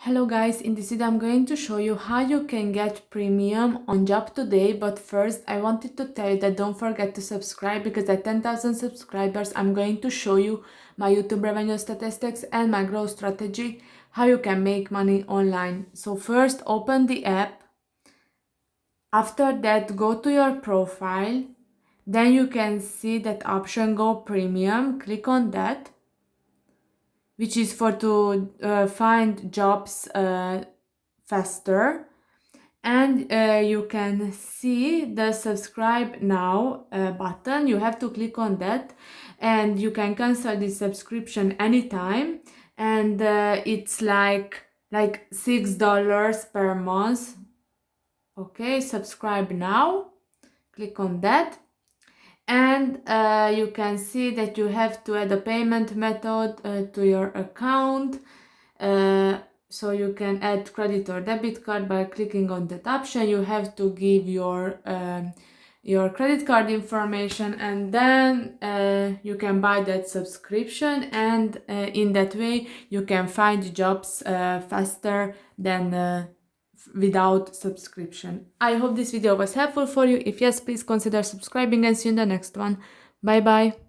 Hello guys, in this video I'm going to show you how you can get premium on JobToday, but first I wanted to tell you that don't forget to subscribe because at 10,000 subscribers I'm going to show you my YouTube revenue statistics and my growth strategy, how you can make money online. So first open the app, after that go to your profile, then you can see that option Go Premium, click on that, which is for to find jobs faster, and you can see the subscribe now button. You have to click on that and you can cancel the subscription anytime, and it's like $6 per month. Okay, subscribe now, click on that, and you can see that you have to add a payment method to your account. So you can add credit or debit card by clicking on that option. You have to give your credit card information, and then you can buy that subscription, and in that way you can find jobs faster than without subscription. I hope this video was helpful for you. If yes, please consider subscribing and see you in the next one. Bye bye.